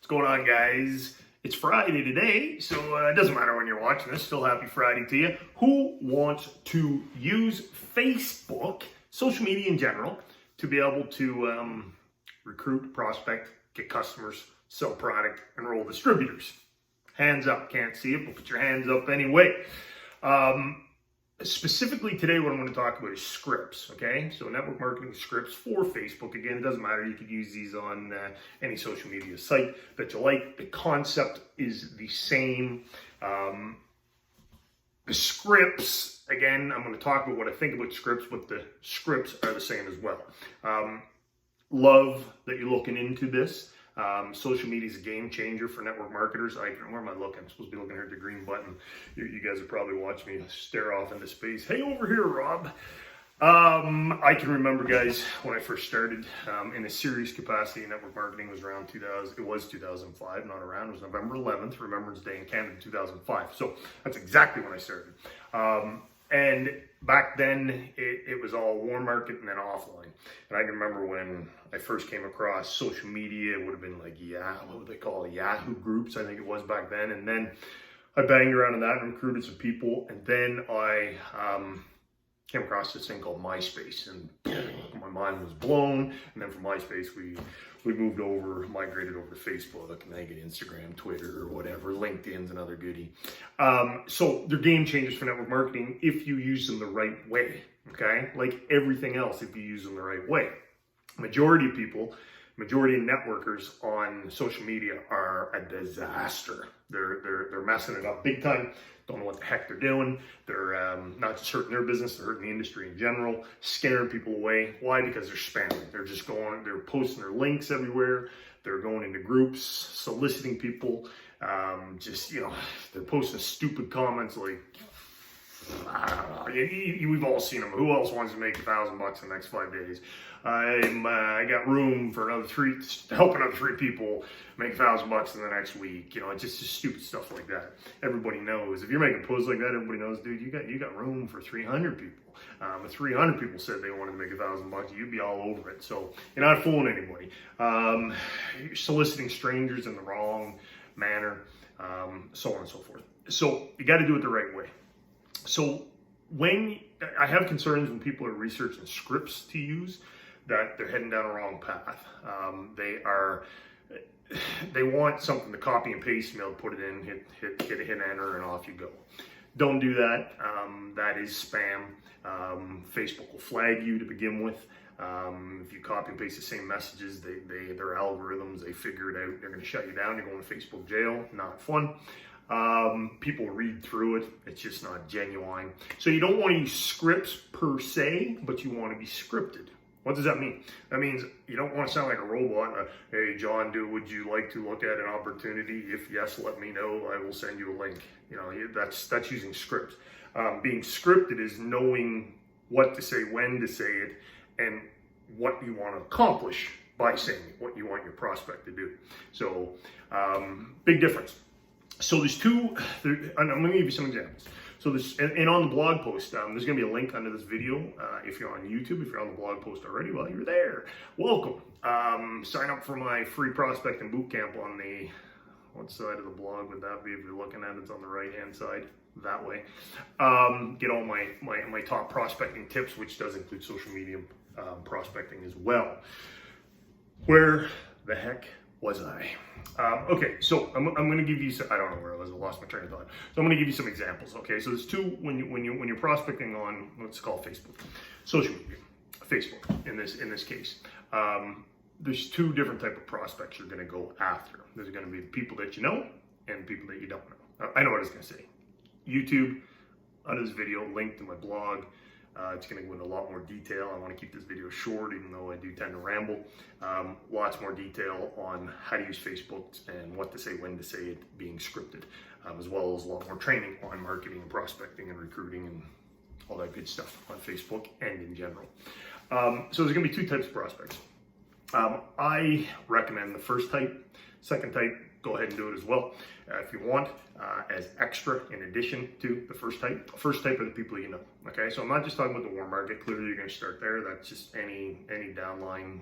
What's going on, guys? It's Friday today, so it doesn't matter when you're watching this. Still happy Friday to you. Who wants to use Facebook, social media in general, to be able to recruit, prospect, get customers, sell product, enroll distributors? Hands up. Can't see it, but put your hands up anyway. Specifically today, what I'm going to talk about is scripts, okay? So network marketing scripts for Facebook. Again, it doesn't matter. You could use these on any social media site that you like. The concept is the same. The scripts, again, I'm going to talk about what I think about scripts, but the scripts are the same as well. Love that you're looking into this. Social media is a game changer for network marketers. Where am I looking? I'm supposed to be looking here at the green button. You guys are probably watching me stare off into space. Hey, over here, Rob. I can remember, guys, when I first started in a serious capacity in network marketing. It was around 2000. It was 2005, not around. It was November 11th, Remembrance Day in Canada, 2005. So that's exactly when I started. And back then, it was all warm market and then offline. And I can remember when I first came across social media, it would have been like, what would they call it? Yahoo groups, I think it was back then. And then I banged around in that and recruited some people. And then I came across this thing called MySpace. And my mind was blown. And then from MySpace, we moved over, migrated over to Facebook, and I get Instagram, Twitter, or whatever. LinkedIn's another goodie. So they're game changers for network marketing if you use them the right way, okay? Like everything else, if you use them the right way. Majority of networkers on social media are a disaster. They're messing it up big time. Don't know what the heck they're doing. They're not just hurting their business, they're hurting the industry in general, scaring people away. Why? Because they're spamming. They're posting their links everywhere. They're going into groups, soliciting people. They're posting stupid comments like, I don't know. We've all seen them. Who else wants to make $1,000 in the next 5 days? I got room for help another three people make $1,000 in the next week. It's just stupid stuff like that. Everybody knows. If you're making posts like that, everybody knows, dude, you got room for 300 people. If 300 people said they wanted to make $1,000, you'd be all over it. So you're not fooling anybody. You're soliciting strangers in the wrong manner, so on and so forth. So you got to do it the right way. So when I have concerns when people are researching scripts to use, that they're heading down a wrong path. They want something to copy and paste, put it in, hit enter, and off you go. Don't do that. That is spam. Facebook will flag you to begin with. If you copy and paste the same messages, their algorithms, they figure it out. They're going to shut you down. You're going to Facebook jail. Not fun. People read through it. It's just not genuine. So you don't want to use scripts per se, but you want to be scripted. What does that mean? That means you don't want to sound like a robot. Hey, John, would you like to look at an opportunity? If yes, let me know. I will send you a link. That's using scripts. Being scripted is knowing what to say, when to say it, and what you want to accomplish by saying it, what you want your prospect to do. So, big difference. So and I'm going to give you some examples. So and on the blog post, there's going to be a link under this video. If you're on YouTube, if you're on the blog post already, well, you're there. Welcome. Sign up for my free prospecting bootcamp on what side of the blog would that be? If you're looking at it, it's on the right-hand side, that way. Get all my top prospecting tips, which does include social media prospecting as well. Where the heck was I? Okay, so I'm going to give you some, I don't know where I was, I lost my train of thought. So I'm going to give you some examples, okay? So there's two, when you're prospecting on, let's call Facebook, social media, Facebook in this case. There's two different type of prospects you're going to go after. There's going to be the people that you know and people that you don't know. I know what I was going to say. YouTube, under this video, link to my blog. It's going to go into a lot more detail. I want to keep this video short, even though I do tend to ramble. Lots more detail on how to use Facebook and what to say, when to say it, being scripted, as well as a lot more training on marketing and prospecting and recruiting and all that good stuff on Facebook and in general. So there's going to be two types of prospects. I recommend the first type. Second type, go ahead and do it as well if you want, as extra in addition to the first type. First type are the people you know. Okay, so I'm not just talking about the warm market. Clearly, you're going to start there. That's just any downline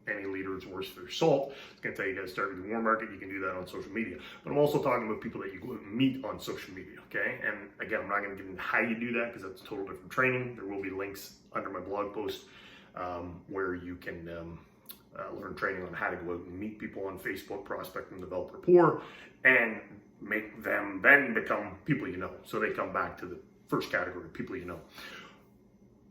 any leader is worth their salt. It's going to tell you guys to start with the warm market. You can do that on social media. But I'm also talking about people that you go out and meet on social media, okay? And again, I'm not going to get into how you do that because that's a total different training. There will be links under my blog post where you can learn training on how to go out and meet people on Facebook, prospect and develop rapport, and make them then become people you know. So they come back to the first category, people you know.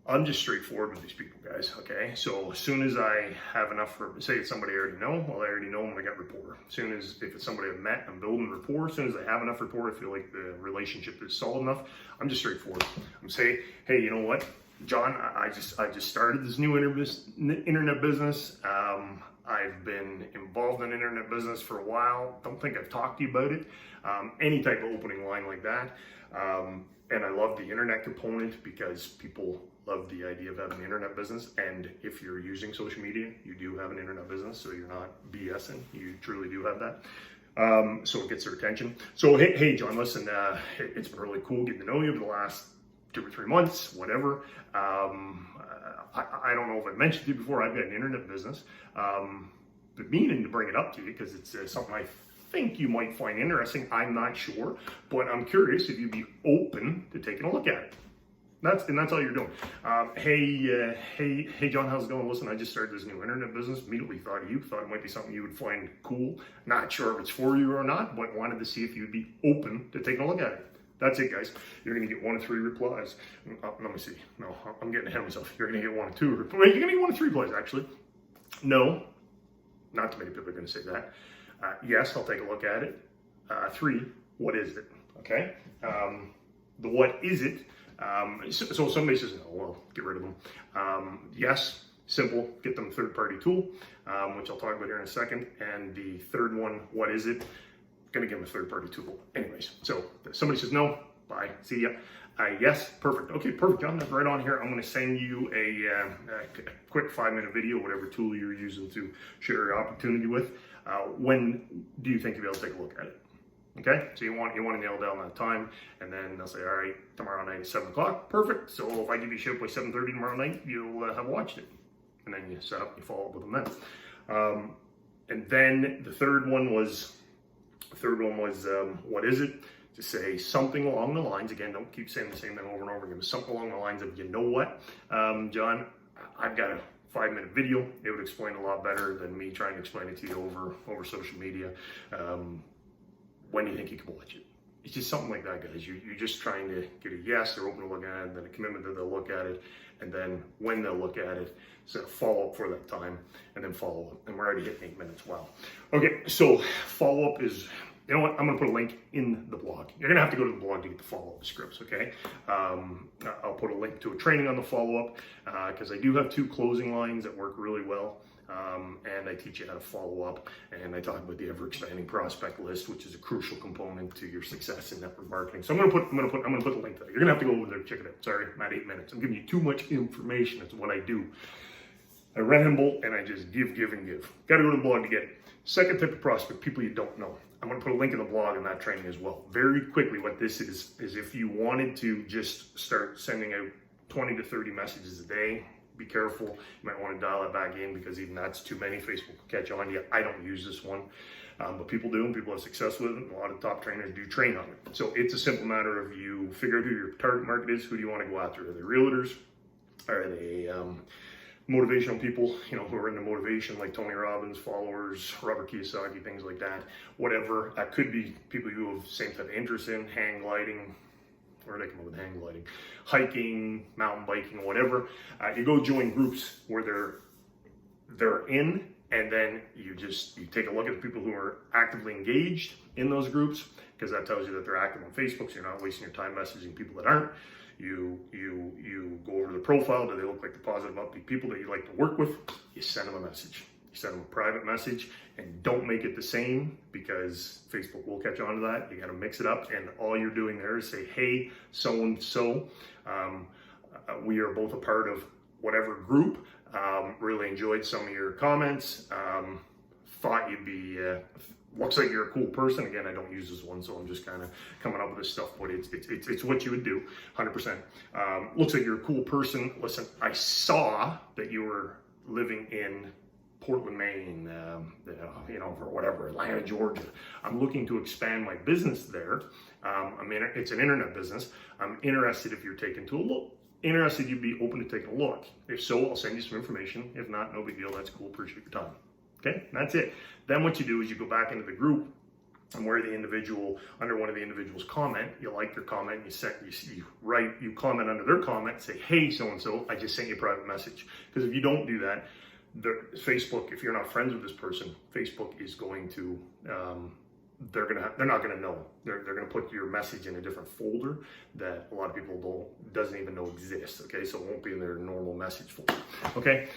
I'm just straightforward with these people, guys, okay? So as soon as I have enough, say it's somebody I already know, well, I already know them, I got rapport. As soon as, if it's somebody I've met, I'm building rapport. As soon as I have enough rapport, I feel like the relationship is solid enough, I'm just straightforward. I'm saying, hey, you know what, John, I just started this new internet business. I've been involved in internet business for a while. Don't think I've talked to you about it. Any type of opening line like that. And I love the internet component because people love the idea of having an internet business. And if you're using social media, you do have an internet business, so you're not BSing. You truly do have that. So it gets their attention. So, hey John, listen, it's been really cool getting to know you over the last 2 or 3 months, whatever. I don't know if I mentioned to you before, I've got an internet business. But meaning to bring it up to you because it's something I think you might find interesting. I'm not sure, but I'm curious if you'd be open to taking a look at it. That's all you're doing. Hey, John, how's it going? Listen, I just started this new internet business. Immediately thought of you. Thought it might be something you would find cool. Not sure if it's for you or not, but wanted to see if you'd be open to taking a look at it. That's it, guys. You're going to get 1 of 3 replies. Let me see. No, I'm getting ahead of myself. You're going to get 1 of 2 replies. You're going to get 1 of 3 replies, actually. No, not too many people are going to say that. Yes, I'll take a look at it. 3, what is it? Okay. The what is it? So somebody says, no, well, get rid of them. Yes, simple, get them a third-party tool, which I'll talk about here in a second. And the third one, what is it? Going to give them a third-party tool. Anyways, so somebody says no, bye, see ya. Yes, perfect. Okay, perfect, John, that's right on here. I'm going to send you a quick 5-minute video, whatever tool you're using to share your opportunity with. When do you think you'll be able to take a look at it? Okay, so you want to nail down that time, and then they'll say, all right, tomorrow night at 7 o'clock, perfect. So if I give you a ship by 7:30 tomorrow night, you'll have watched it, and then you set up, you follow up with them then. And then the third one was, what is it? To say something along the lines, again, don't keep saying the same thing over and over again, but something along the lines of, you know what, John, I've got a 5-minute video. It would explain a lot better than me trying to explain it to you over social media. When do you think you can watch it? It's just something like that, guys. You're just trying to get a yes, they're open to look at it, then a commitment that they'll look at it, and then when they'll look at it, set a follow-up for that time, and then follow up. And we're already hitting 8 minutes. Wow. Okay, so follow-up is, you know what? I'm going to put a link in the blog. You're going to have to go to the blog to get the follow-up scripts, okay? I'll put a link to a training on the follow-up because I do have 2 closing lines that work really well. And I teach you how to follow up, and I talk about the ever-expanding prospect list, which is a crucial component to your success in network marketing. So I'm gonna put the link to that. You're gonna have to go over there, check it out. Sorry, I'm at 8 minutes. I'm giving you too much information. That's what I do. I ramble and I just give. Got to go to the blog to get it. Second type of prospect, people you don't know. I'm going to put a link in the blog in that training as well. Very quickly, what this is if you wanted to just start sending out 20 to 30 messages a day. Be careful. You might want to dial it back in because even that's too many. Facebook will catch on you. I don't use this one, but people do, and people have success with it. And a lot of top trainers do train on it. So it's a simple matter of you figure out who your target market is. Who do you want to go after? Are they realtors? Are they motivational people, who are into motivation, like Tony Robbins, followers, Robert Kiyosaki, things like that? Whatever. That could be people who have the same type of interest in hang gliding. Where they come up with hang gliding, hiking, mountain biking, whatever. You go join groups where they're in, and then you take a look at the people who are actively engaged in those groups, because that tells you that they're active on Facebook, so you're not wasting your time messaging people that aren't. You go over the profile. Do they look like the positive, upbeat people that you like to work with? You send them a message. You send them a private message, and don't make it the same, because Facebook will catch on to that. You got to mix it up, and all you're doing there is say, hey, so-and-so, we are both a part of whatever group. Really enjoyed some of your comments. Thought you'd be, looks like you're a cool person. Again, I don't use this one, so I'm just kind of coming up with this stuff, but it's what you would do, 100%. Looks like you're a cool person. Listen, I saw that you were living in Portland, Maine, or whatever, Atlanta, Georgia. I'm looking to expand my business there. It's an internet business. I'm interested if you're taking to a look. Interested you'd be open to taking a look. If so, I'll send you some information. If not, no big deal. That's cool. Appreciate your time. Okay, that's it. Then what you do is you go back into the group, and where the individual, under one of the individuals' comment, you like their comment, you comment under their comment, and say, hey, so-and-so, I just sent you a private message. Because if you don't do that, Facebook, if you're not friends with this person, Facebook is going to, they're not gonna know. They're gonna put your message in a different folder that a lot of people doesn't even know exists, okay? So it won't be in their normal message folder, okay?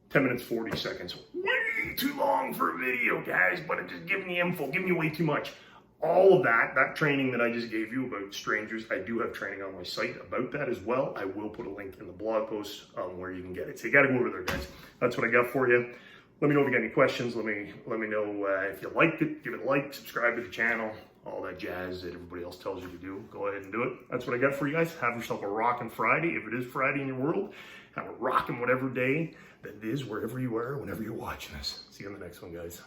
10 minutes, 40 seconds. Way too long for a video, guys, but it's just giving me info, giving you way too much. All of that training that I just gave you about strangers, I do have training on my site about that as well. I will put a link in the blog post where you can get it. So you got to go over there, guys. That's what I got for you. Let me know if you got any questions. Let me know if you liked it. Give it a like, subscribe to the channel, all that jazz that everybody else tells you to do. Go ahead and do it. That's what I got for you guys. Have yourself a rockin' Friday. If it is Friday in your world, have a rockin' whatever day that is, wherever you are, whenever you're watching this. See you on the next one, guys.